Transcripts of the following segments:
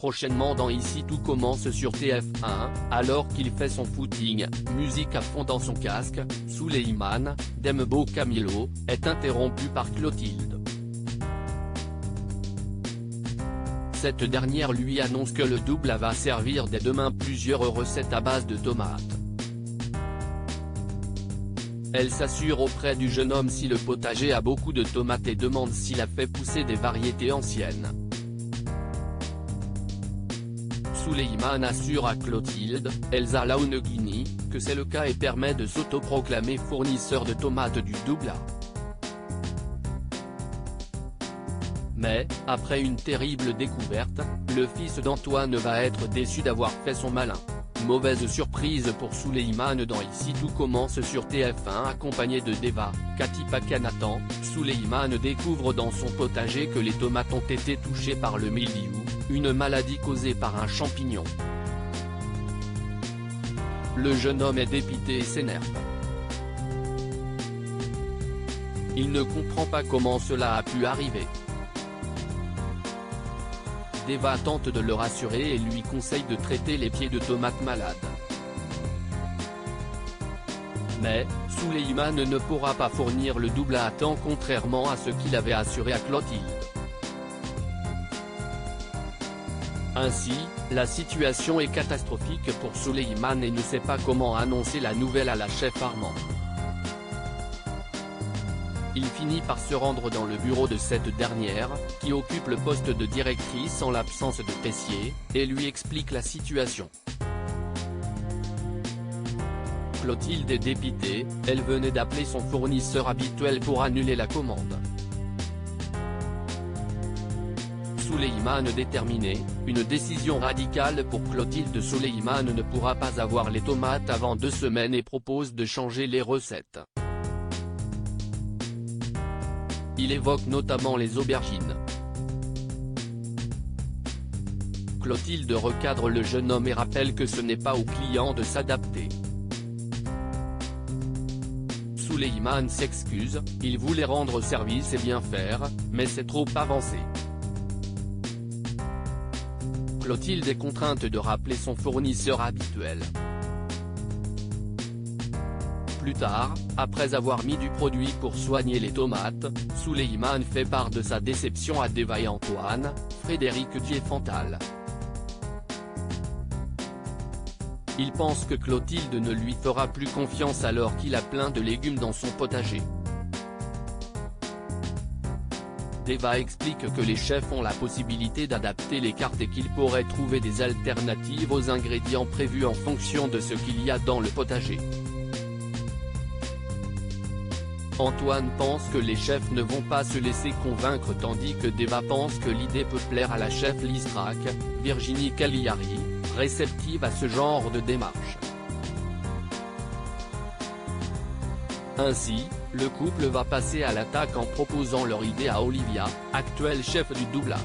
prochainement dans Ici tout commence sur TF1, alors qu'il fait son footing, musique à fond dans son casque, Souleymane Dembo Camilo est interrompu par Clotilde. Cette dernière lui annonce que le double va servir dès demain plusieurs recettes à base de tomates. Elle s'assure auprès du jeune homme si le potager a beaucoup de tomates et demande s'il a fait pousser des variétés anciennes. Souleymane assure à Clotilde, Elsa Laouneguini, que c'est le cas et permet de s'autoproclamer fournisseur de tomates du Doubla. Mais, après une terrible découverte, le fils d'Antoine va être déçu d'avoir fait son malin. Mauvaise surprise pour Souleymane dans Ici tout commence sur TF1 accompagné de Deva, Katipa Kanatan. Souleymane découvre dans son potager que les tomates ont été touchées par le mildiou, une maladie causée par un champignon. Le jeune homme est dépité et s'énerve. Il ne comprend pas comment cela a pu arriver. Deva tente de le rassurer et lui conseille de traiter les pieds de tomates malades. Mais, Souleymane ne pourra pas fournir le double à temps contrairement à ce qu'il avait assuré à Clotilde. Ainsi, la situation est catastrophique pour Souleymane et ne sait pas comment annoncer la nouvelle à la chef Armand. Il finit par se rendre dans le bureau de cette dernière, qui occupe le poste de directrice en l'absence de Tessier, et lui explique la situation. Clotilde est dépitée, elle venait d'appeler son fournisseur habituel pour annuler la commande. Souleymane déterminé, une décision radicale pour Clotilde. Souleymane ne pourra pas avoir les tomates avant 2 semaines et propose de changer les recettes. Il évoque notamment les aubergines. Clotilde recadre le jeune homme et rappelle que ce n'est pas au client de s'adapter. Souleymane s'excuse, il voulait rendre service et bien faire, mais c'est trop avancé. Clotilde est contrainte de rappeler son fournisseur habituel. Plus tard, après avoir mis du produit pour soigner les tomates, Souleymane fait part de sa déception à Deva et Antoine, Frédéric Diefenthal. Il pense que Clotilde ne lui fera plus confiance alors qu'il a plein de légumes dans son potager. Deva explique que les chefs ont la possibilité d'adapter les cartes et qu'ils pourraient trouver des alternatives aux ingrédients prévus en fonction de ce qu'il y a dans le potager. Antoine pense que les chefs ne vont pas se laisser convaincre tandis que Deva pense que l'idée peut plaire à la chef Listrac, Virginie Cagliari, réceptive à ce genre de démarche. Ainsi, le couple va passer à l'attaque en proposant leur idée à Olivia, actuelle chef du Doubla.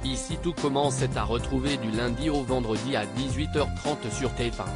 Ici tout commence est à retrouver du lundi au vendredi à 18h30 sur TF1.